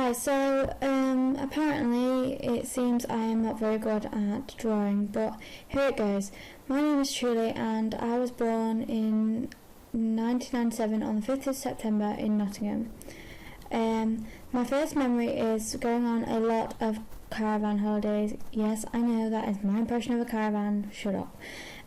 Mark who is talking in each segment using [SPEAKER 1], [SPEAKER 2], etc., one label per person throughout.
[SPEAKER 1] Hi, so apparently it seems I am not very good at drawing, but here it goes. My name is Trulie and I was born in 1997 on the 5th of September in Nottingham. My first memory is going on a lot of caravan holidays. Yes, I know that is my impression of a caravan, shut up.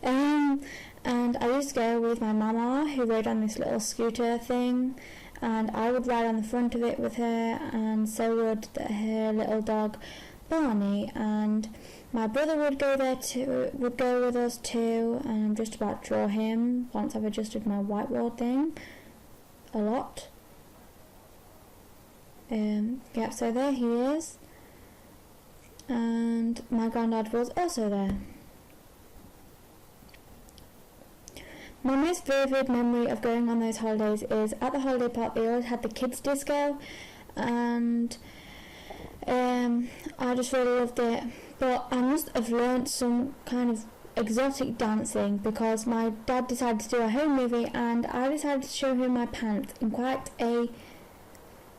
[SPEAKER 1] And I used to go with my mama, who rode on this little scooter thing, and I would ride on the front of it with her, and so would her little dog Barney, and my brother would go with us too, and I'm just about to draw him once I've adjusted my whiteboard thing a lot. Yep, so there he is, and my granddad was also there. My most vivid memory of going on those holidays is at the holiday park they always had the kids disco, and I just really loved it, but I must have learnt some kind of exotic dancing because my dad decided to do a home movie and I decided to show him my pants in quite a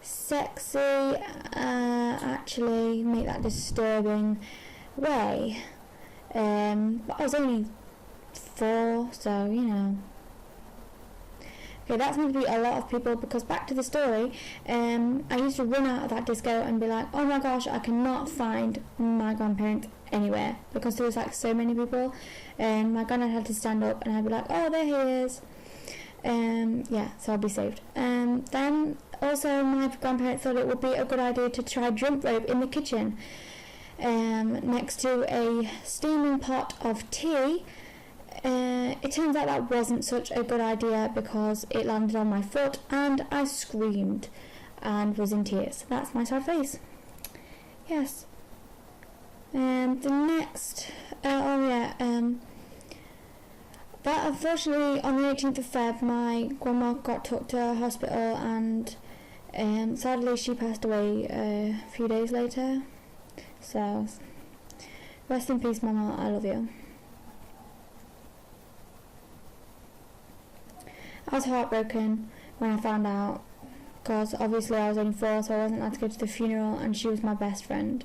[SPEAKER 1] sexy, actually make that disturbing way, but I was only 4, so you know. Okay, that's going to be a lot of people because back to the story, I used to run out of that disco and be like, oh my gosh, I cannot find my grandparents anywhere because there was like so many people, and my granddad had to stand up and I'd be like, oh, there he is. Yeah, so I'll be saved. Then also my grandparents thought it would be a good idea to try jump rope in the kitchen next to a steaming pot of tea. It turns out that wasn't such a good idea because it landed on my foot and I screamed and was in tears. That's my sad face. Yes. The next, that unfortunately on the 18th of Feb my grandma got took to hospital and sadly she passed away a few days later. So rest in peace, Mama, I love you. I was heartbroken when I found out because obviously I was only 4, so I wasn't allowed to go to the funeral and she was my best friend.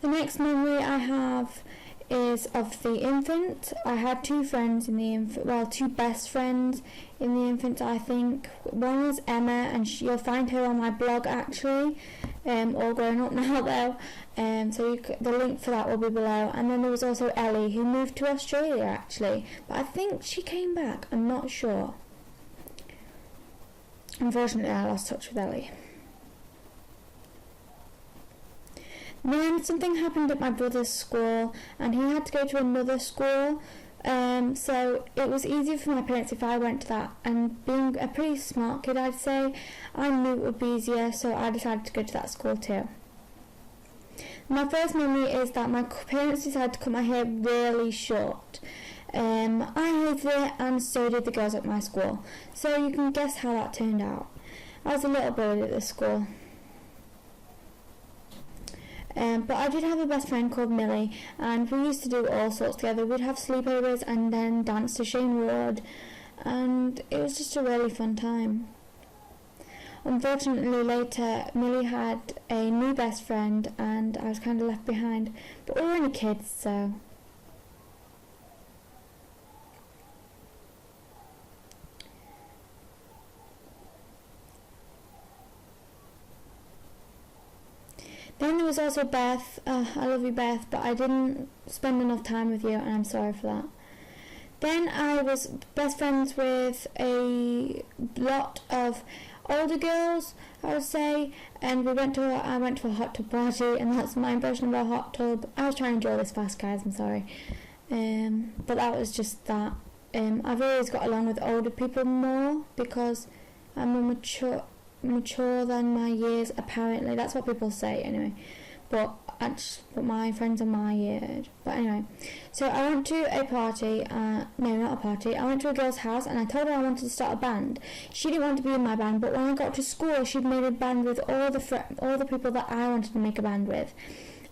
[SPEAKER 1] The next memory I have is of the infant. I had 2 friends in the infant, well, 2 best friends in the infant, I think. One was Emma, and you'll find her on my blog actually, all grown up now though, so the link for that will be below. And then there was also Ellie, who moved to Australia actually, but I think she came back, I'm not sure. Unfortunately I lost touch with Ellie. Then something happened at my brother's school and he had to go to another school, so it was easier for my parents if I went to that, and being a pretty smart kid I'd say, I knew it would be easier, so I decided to go to that school too. My first memory is that my parents decided to cut my hair really short. I hated it and so did the girls at my school, so you can guess how that turned out. I was a little bullied at this school. But I did have a best friend called Millie, and we used to do all sorts together. We'd have sleepovers and then dance to Shane Ward, and it was just a really fun time. Unfortunately later Millie had a new best friend and I was kind of left behind, but we were only kids, so. Then there was also Beth. I love you, Beth, but I didn't spend enough time with you and I'm sorry for that. Then I was best friends with a lot of older girls, I would say, and I went to a hot tub party, and that's my impression of a hot tub. I was trying to draw this fast, guys, I'm sorry. But that was just that. I've always got along with older people more because I'm more mature than my years, apparently. That's what people say anyway, but my friends are my age. But anyway, so I went to a party, no, not a party, I went to a girl's house and I told her I wanted to start a band. She didn't want to be in my band, but when I got to school she'd made a band with all the people that I wanted to make a band with,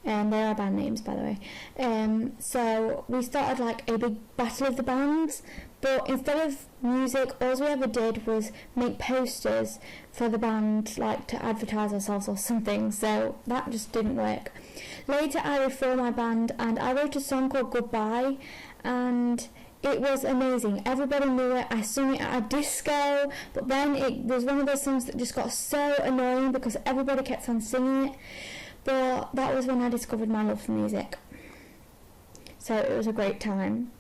[SPEAKER 1] and there are band names, by the way. So we started like a big battle of the bands, but instead of music, all we ever did was make posters for the band, like to advertise ourselves or something, so that just didn't work. Later I reformed my band and I wrote a song called Goodbye, and it was amazing. Everybody knew it. I sung it at a disco, but then it was one of those songs that just got so annoying because everybody kept on singing it. But that was when I discovered my love for music. So it was a great time.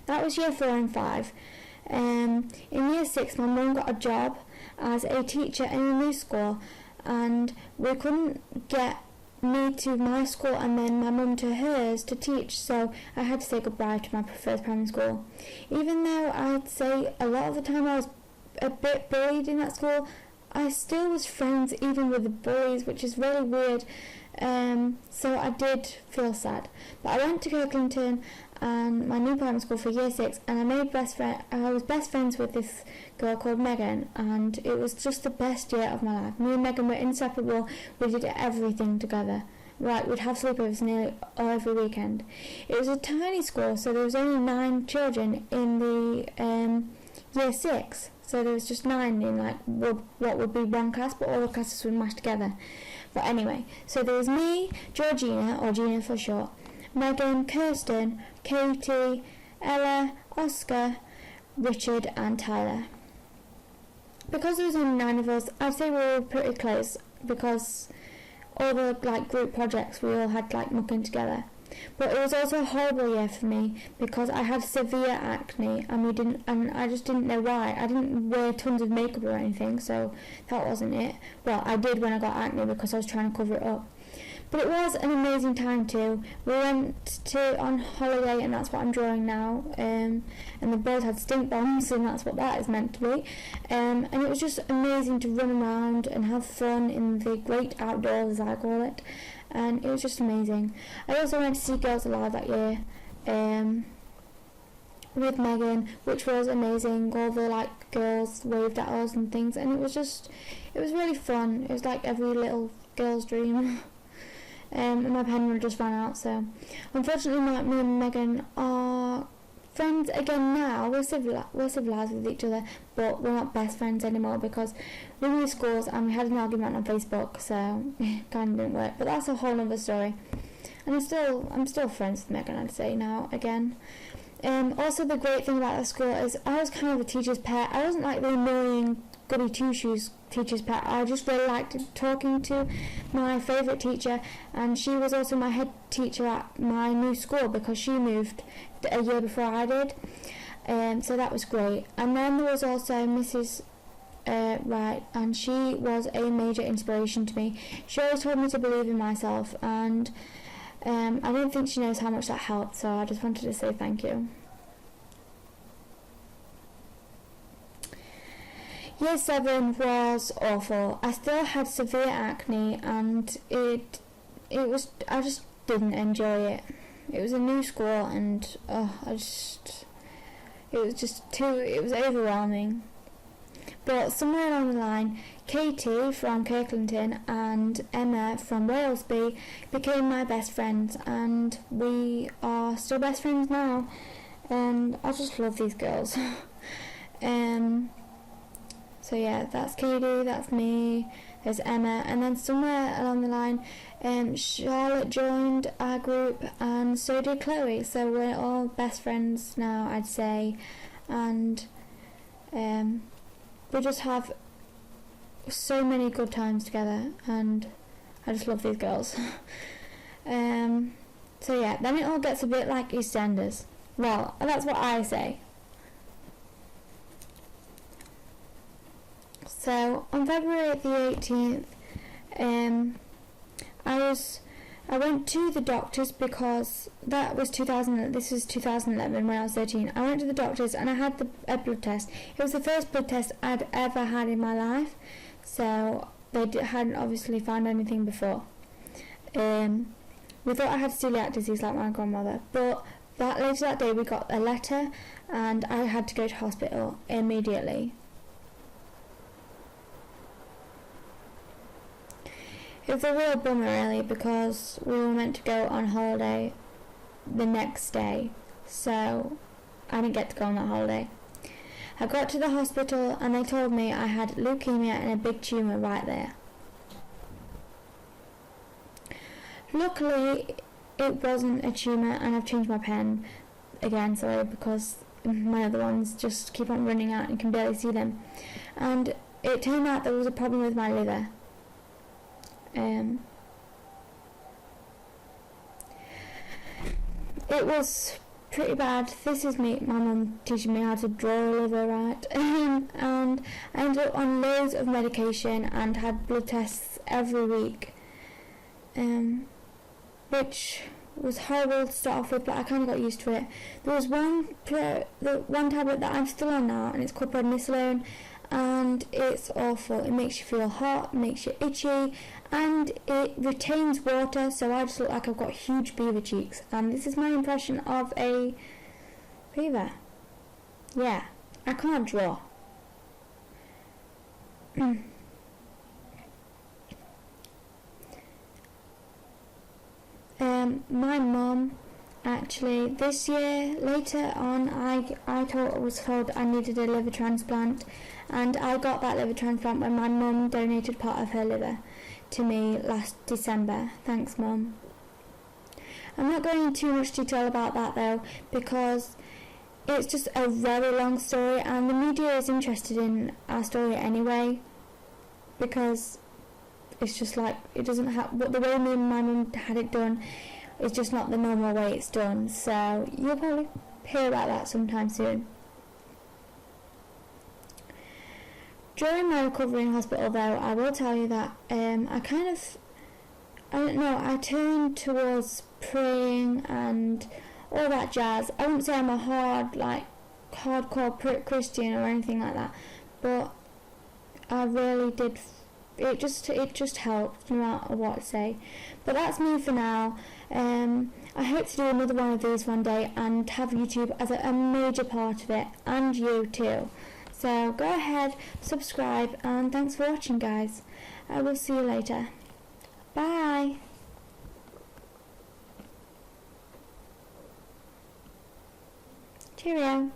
[SPEAKER 1] That was year 4 and 5. In year 6, my mum got a job as a teacher in a new school, and we couldn't get me to my school and then my mum to hers to teach, so I had to say goodbye to my first primary school. Even though I'd say a lot of the time I was a bit bullied in that school, I still was friends even with the bullies, which is really weird. So I did feel sad. But I went to Kirklandton and my new primary school for year 6, and I was best friends with this girl called Megan, and it was just the best year of my life. Me and Megan were inseparable. We did everything together. Right, we'd have sleepovers nearly every weekend. It was a tiny school, so there was only 9 children in the year 6. So there was just 9 in like what would be one class, but all the classes were mashed together. But anyway, so there was me, Georgina, or Gina for short, Megan, Kirsten, Katie, Ella, Oscar, Richard and Tyler. Because there was only 9 of us, I'd say we were pretty close, because all the like group projects we all had like mucking together. But it was also a horrible year for me because I had severe acne and I just didn't know why. I didn't wear tons of makeup or anything, so that wasn't it. Well, I did when I got acne because I was trying to cover it up. But it was an amazing time too. We went on holiday, and that's what I'm drawing now. And the boys had stink bombs, and that's what that is meant to be. And it was just amazing to run around and have fun in the great outdoors, as I call it. And it was just amazing. I also went to see Girls Alive that year with Megan, which was amazing. All the like girls waved at us and things, and it was really fun. It was like every little girl's dream. And my pen just ran out, so unfortunately me and Megan are friends again now. We're civilised with each other, but we're not best friends anymore because we moved schools and we had an argument on Facebook, so it kind of didn't work. But that's a whole other story. And I'm still friends with Megan, I'd say now again. Also, the great thing about that school is I was kind of a teacher's pet. I wasn't like the annoying goody two-shoes teacher's pet. I just really liked talking to my favourite teacher, and she was also my head teacher at my new school because she moved a year before I did. So that was great. And then there was also Mrs. Wright, and she was a major inspiration to me. She always told me to believe in myself, and I don't think she knows how much that helped, so I just wanted to say thank you. Year 7 was awful. I still had severe acne, and it was, I just didn't enjoy it. It was a new school, and it was overwhelming. But somewhere along the line, Katie from Kirklandton and Emma from Walesby became my best friends, and we are still best friends now, and I just love these girls. So yeah, that's Katie, that's me, there's Emma, and then somewhere along the line, Charlotte joined our group, and so did Chloe, so we're all best friends now, I'd say, and we just have so many good times together, and I just love these girls. So yeah, then it all gets a bit like EastEnders. Well, that's what I say. So on February the 18th, I went to the doctors because this was 2011 when I was 13. I went to the doctors and I had a blood test. It was the first blood test I'd ever had in my life, so they hadn't obviously found anything before. We thought I had celiac disease like my grandmother, but later that day we got a letter and I had to go to hospital immediately. It was a real bummer really, because we were meant to go on holiday the next day, so I didn't get to go on that holiday. I got to the hospital and they told me I had leukemia and a big tumour right there. Luckily it wasn't a tumour, and I've changed my pen again, sorry, because my other ones just keep on running out and can barely see them. And it turned out there was a problem with my liver. It was pretty bad. This is my mum teaching me how to draw a liver, right? And I ended up on loads of medication and had blood tests every week, which was horrible to start off with, but I kind of got used to it. There was one tablet that I'm still on now, and it's called prednisolone, and it's awful. It makes you feel hot, makes you itchy, and it retains water, so I just look like I've got huge beaver cheeks, and this is my impression of a beaver. Yeah, I can't draw. My mum, actually, this year, later on, I was told I needed a liver transplant, and I got that liver transplant when my mum donated part of her liver to me last December. Thanks, Mum. I'm not going into too much detail about that though, because it's just a very long story, and the media is interested in our story anyway, because it's just like, it doesn't have, the way me and my mum had it done is just not the normal way it's done, so you'll probably hear about that sometime soon. During my recovery in hospital though, I will tell you that I turned towards praying and all that jazz. I wouldn't say I'm a hardcore Christian or anything like that, but I really did. It just helped, no matter what I say. But that's me for now. I hope to do another one of these one day and have YouTube as a major part of it, and you too. So go ahead, subscribe, and thanks for watching, guys. I will see you later. Bye. Cheerio.